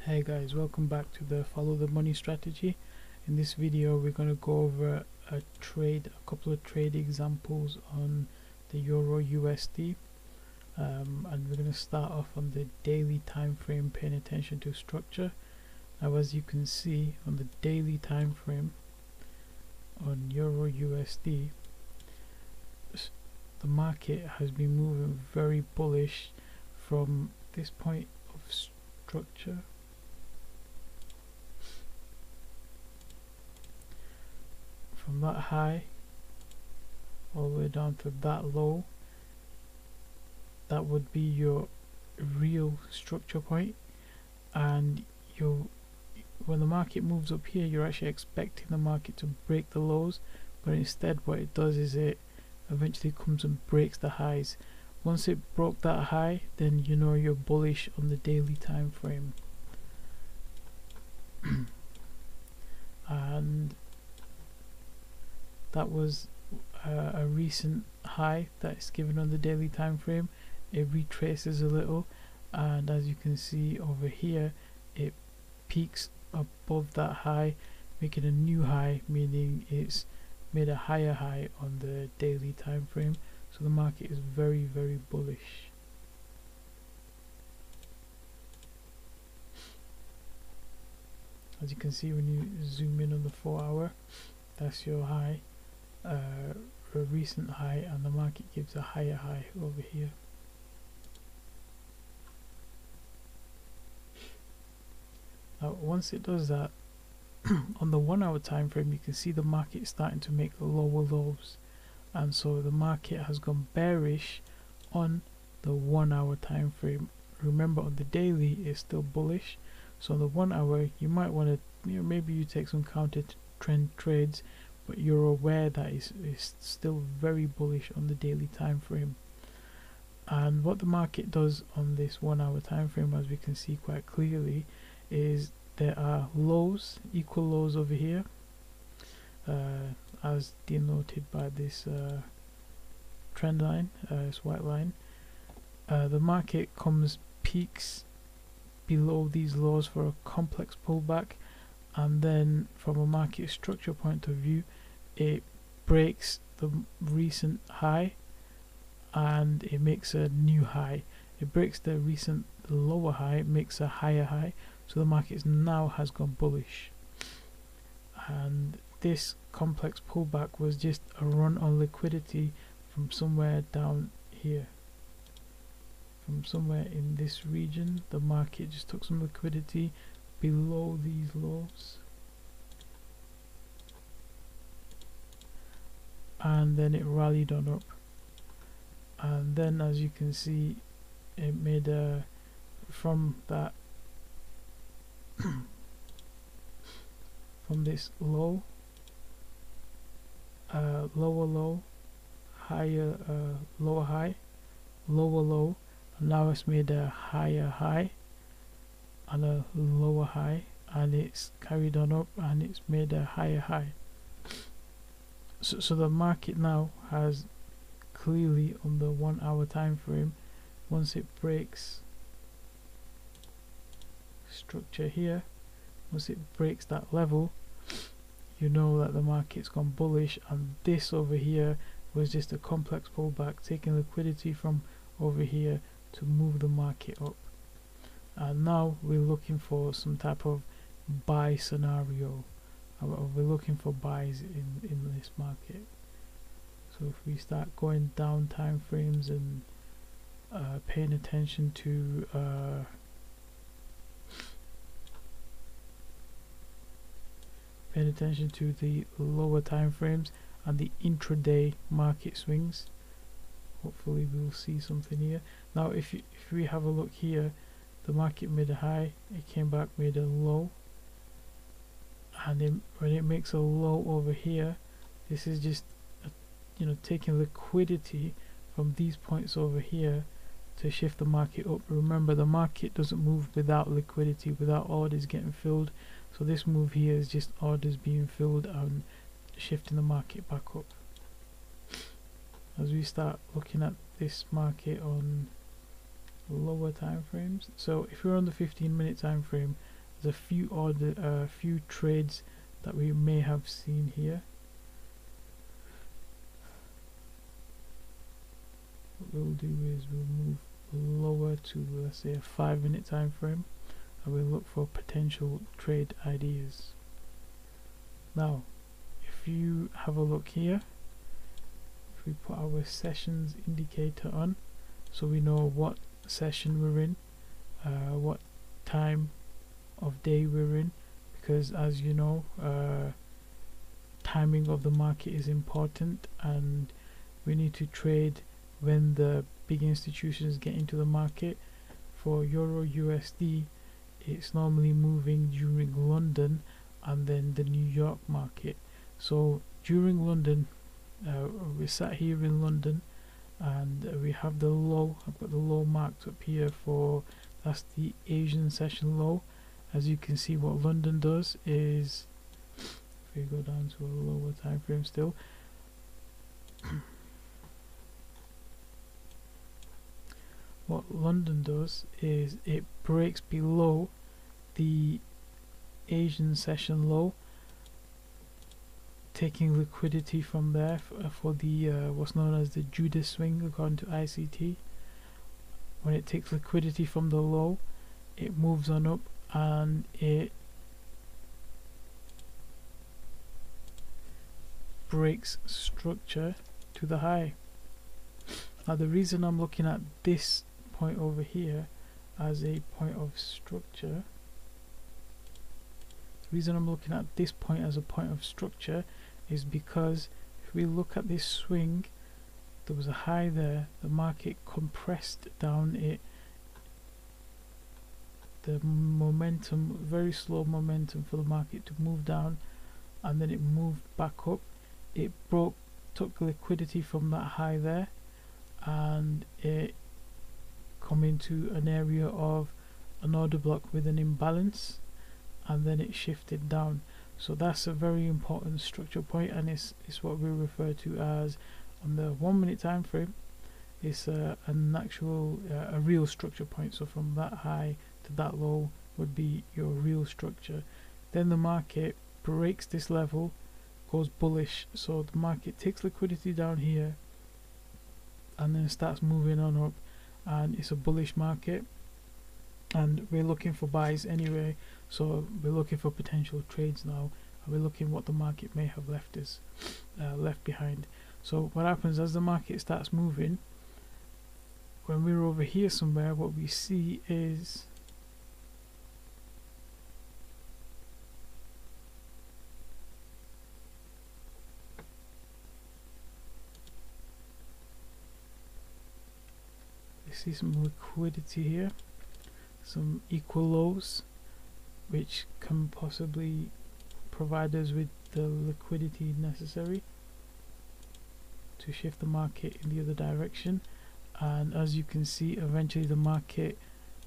Hey guys, welcome back to the Follow the Money strategy. In this video we're going to go over a couple of trade examples on the Euro USD, and we're going to start off on the daily time frame, paying attention to structure. Now as you can see on the daily time frame on Euro USD, the market has been moving very bullish from this point of structure from that high all the way down to that low. That would be your real structure point, and when the market moves up here, you're actually expecting the market to break the lows, but instead what it does is it eventually comes and breaks the highs. Once it broke that high, then you know you're bullish on the daily time frame. And that was a recent high that is given on the daily time frame. It retraces a little, and as you can see over here, it peaks above that high, making a new high, meaning it's made a higher high on the daily time frame. So the market is very bullish. As you can see when you zoom in on the 4 hour, that's your high, a recent high, and the market gives a higher high over here. Now once it does that, on the 1 hour time frame, you can see the market starting to make lower lows, and so the market has gone bearish on the 1 hour time frame. Remember, on the daily it's still bullish, so on the 1 hour you might want to, maybe you take some counter trend trades, but you're aware that it's still very bullish on the daily time frame. And what the market does on this 1 hour time frame, as we can see quite clearly, is there are lows, equal lows over here, as denoted by this trend line, this white line. The market peaks below these lows for a complex pullback, and then from a market structure point of view, it breaks the recent high and it makes a new high. It breaks the recent lower high, makes a higher high, so the market now has gone bullish. And this complex pullback was just a run on liquidity from somewhere down here, from somewhere in this region. The market just took some liquidity below these lows, and then it rallied on up, and then as you can see, it made a from that from this low, lower low, higher, lower high, lower low, and now it's made a higher high and a lower high, and it's carried on up and it's made a higher high. So the market now has clearly, on the 1 hour time frame, once it breaks structure here, once it breaks that level, you know that the market's gone bullish, and this over here was just a complex pullback, taking liquidity from over here to move the market up. And now we're looking for some type of buy scenario. We're looking for buys in this market. So if we start going down time frames and paying attention to the lower time frames and the intraday market swings, hopefully we'll see something here. Now if we have a look here, the market made a high, it came back, made a low, and then when it makes a low over here, this is just taking liquidity from these points over here to shift the market up. Remember, the market doesn't move without liquidity, without orders getting filled, so this move here is just orders being filled and shifting the market back up. As we start looking at this market on lower time frames, so if we're on the 15-minute time frame, There's a few trades that we may have seen here. What we'll do is we'll move lower to, let's say, a 5-minute time frame, and we'll look for potential trade ideas. Now, if you have a look here, if we put our sessions indicator on, so we know what session we're in, what time of day we're in, because as you know, timing of the market is important, and we need to trade when the big institutions get into the market. For Euro USD, it's normally moving during London and then the New York market. So during London, we're sat here in London, and we have the low. I've got the low marked up here for, that's the Asian session low. As you can see, what London does is, if we go down to a lower time frame still, what London does is it breaks below the Asian session low, taking liquidity from there for the what's known as the Judas swing according to ICT. When it takes liquidity from the low, it moves on up and it breaks structure to the high. Now the reason I'm looking at this point over here as a point of structure, the reason I'm looking at this point as a point of structure is because if we look at this swing, there was a high there, the market compressed down it, the momentum, very slow momentum for the market to move down, and then it moved back up. It took liquidity from that high there, and it come into an area of an order block with an imbalance, and then it shifted down. So that's a very important structure point, and it's what we refer to as, on the 1 minute time frame, it's an actual a real structure point. So from that high to that low would be your real structure. Then the market breaks this level, goes bullish, so the market takes liquidity down here and then starts moving on up, and it's a bullish market, and we're looking for buys anyway. So we're looking for potential trades now, and we're looking what the market may have left behind. So what happens as the market starts moving, when we're over here somewhere, what we see is we see some liquidity here, some equal lows, which can possibly provide us with the liquidity necessary to shift the market in the other direction. And as you can see, eventually the market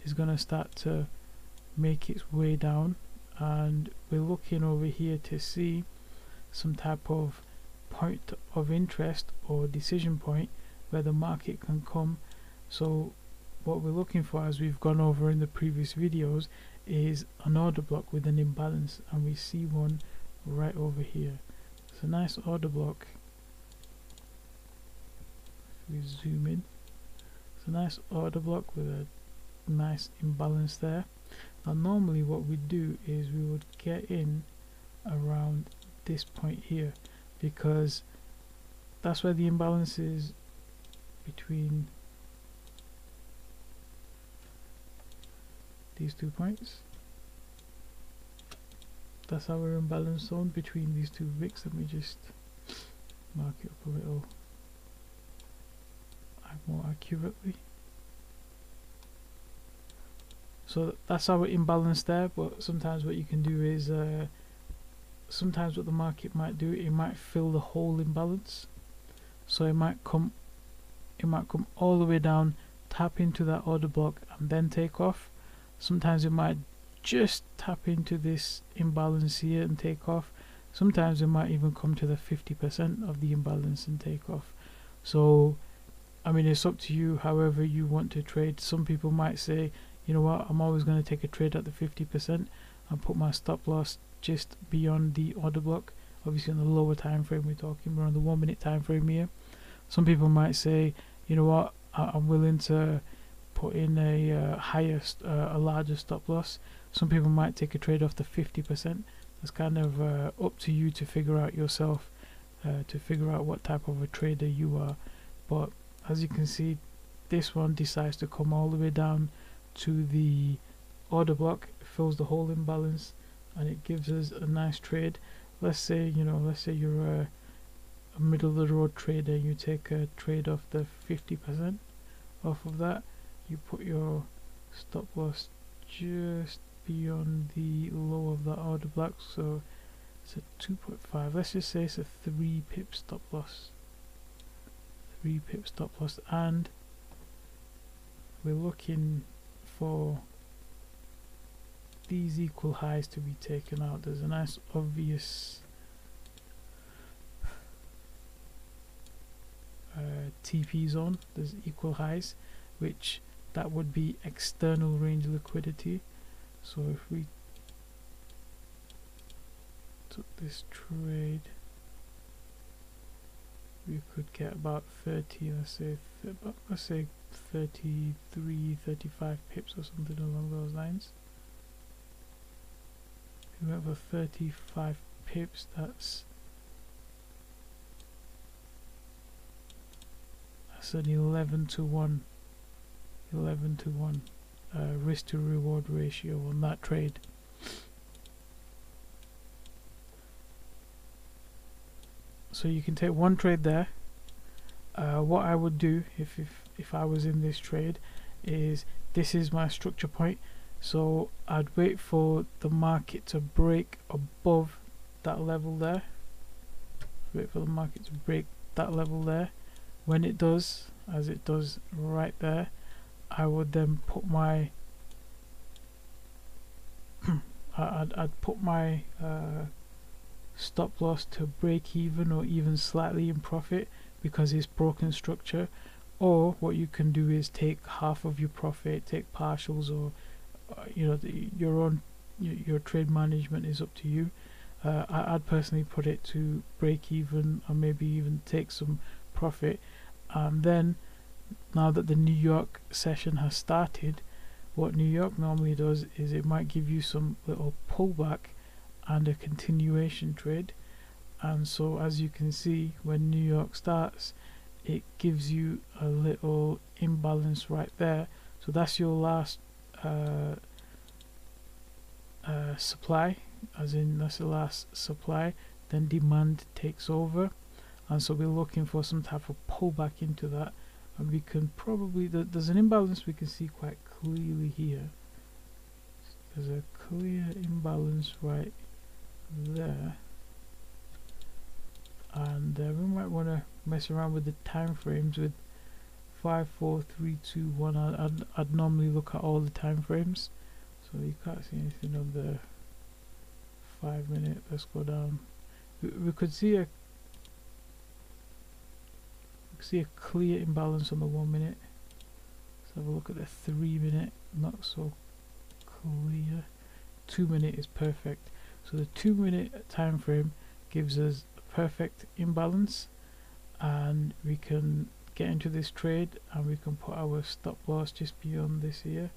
is going to start to make its way down, and we're looking over here to see some type of point of interest or decision point where the market can come. So what we're looking for, as we've gone over in the previous videos, is an order block with an imbalance, and we see one right over here. It's a nice order block. If we zoom in, it's a nice order block with a nice imbalance there. Now normally what we do is we would get in around this point here, because that's where the imbalance is between these 2 points. That's our imbalance zone between these two wicks. Let me just mark it up a little more accurately. So that's our imbalance there, but sometimes what you can do is sometimes what the market might do, it might fill the whole imbalance. So it might come all the way down, tap into that order block and then take off. Sometimes it might just tap into this imbalance here and take off. Sometimes it might even come to the 50% of the imbalance and take off. So I mean, it's up to you however you want to trade. Some people might say, you know what, I'm always going to take a trade at the 50% and put my stop loss just beyond the order block. Obviously on the lower time frame, we're talking around the 1 minute time frame here. Some people might say, you know what, I'm willing to put in a a larger stop loss. Some people might take a trade off the 50%. It's kind of up to you to figure out yourself, to figure out what type of a trader you are. But as you can see, this one decides to come all the way down to the order block, fills the whole imbalance, and it gives us a nice trade. Let's say, you know, let's say you're a middle of the road trader, you take a trade off the 50% off of that, you put your stop loss just beyond the low of that order block, so it's a 2.5, let's just say it's a 3 pip stop loss, 3 pip stop loss, and we're looking for these equal highs to be taken out. There's a nice obvious TP zone, there's equal highs, which that would be external range liquidity. So if we took this trade, we could get about 30, let's say 33, 35 pips or something along those lines. If we have a 35 pips, that's an 11 to 1 risk to reward ratio on that trade. So you can take one trade there. What I would do if I was in this trade is, this is my structure point, so I'd wait for the market to break above that level there. Wait for the market to break that level there. When it does, as it does right there, I would then put my I'd put my stop loss to break even or even slightly in profit, because it's broken structure. Or what you can do is take half of your profit, take partials, or you know, your trade management is up to you. I'd personally put it to break even, or maybe even take some profit. Then now that the New York session has started, what New York normally does is it might give you some little pullback and a continuation trade. And so as you can see, when New York starts, it gives you a little imbalance right there. So that's your last supply, as in that's the last supply. Then demand takes over, and so we're looking for some type of pullback into that. And we can probably, there's an imbalance we can see quite clearly here. There's a clear imbalance right there, and we might want to mess around with the time frames with 5, 4, 3, 2, 1. I'd normally look at all the time frames, so you can't see anything on the 5 minute. Let's go down. We could see a clear imbalance on the 1 minute. Let's have a look at the 3 minute. Not so clear. 2 minute is perfect. So the 2 minute time frame gives us a perfect imbalance, and we can get into this trade and we can put our stop loss just beyond this here.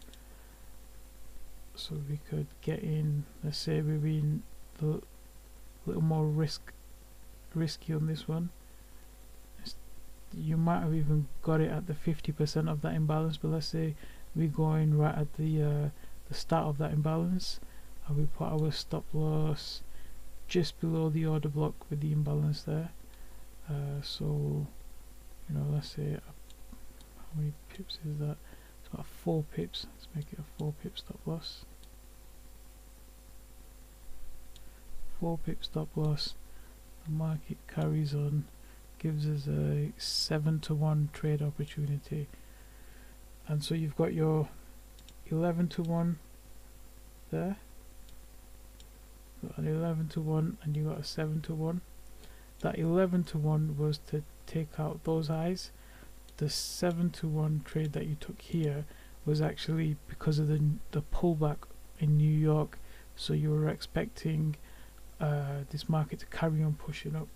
So we could get in, let's say we're being a little more risky on this one. You might have even got it at the 50% of that imbalance, but let's say we go in right at the start of that imbalance, and we put our stop loss just below the order block with the imbalance there. So you know, let's say how many pips is that? It's about 4 pips. Let's make it a 4 pip stop loss. 4 pip stop loss. The market carries on, gives us a 7 to 1 trade opportunity, and so you've got your 11 to 1 there, got an 11 to 1, and you got a 7 to 1. That 11 to 1 was to take out those highs. The 7 to 1 trade that you took here was actually because of the pullback in New York. So you were expecting this market to carry on pushing up,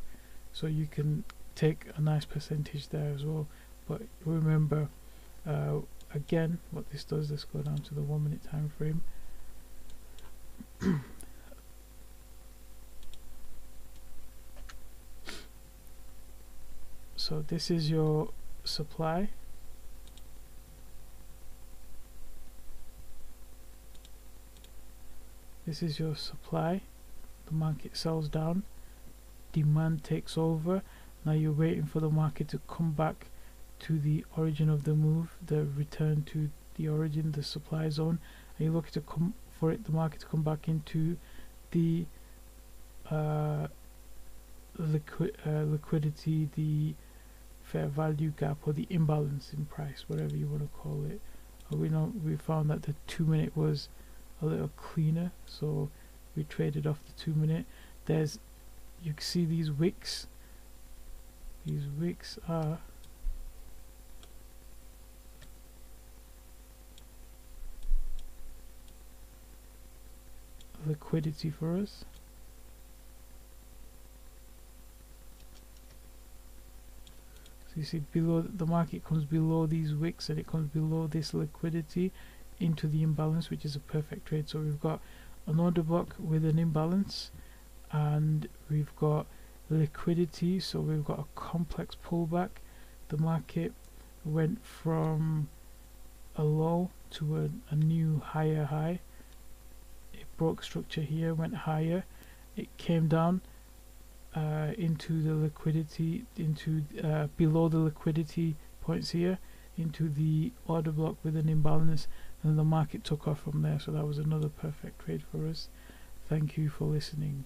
so you can take a nice percentage there as well. But remember, again, what this does, let's go down to the 1 minute time frame. So this is your supply. This is your supply. The market sells down, demand takes over. Now you're waiting for the market to come back to the origin of the move, the return to the origin, the supply zone, and you're looking to come for it, the market to come back into the liquidity, the fair value gap, or the imbalance in price, whatever you want to call it. We found that the 2 minute was a little cleaner, so we traded off the 2 minute. You can see these wicks. These wicks are liquidity for us. So you see below, the market comes below these wicks and it comes below this liquidity into the imbalance, which is a perfect trade. So we've got an order block with an imbalance, and we've got liquidity, so we've got a complex pullback. The market went from a low to a new higher high. It broke structure here, went higher, it came down into the liquidity, into below the liquidity points here, into the order block with an imbalance, and the market took off from there. So that was another perfect trade for us. Thank you for listening.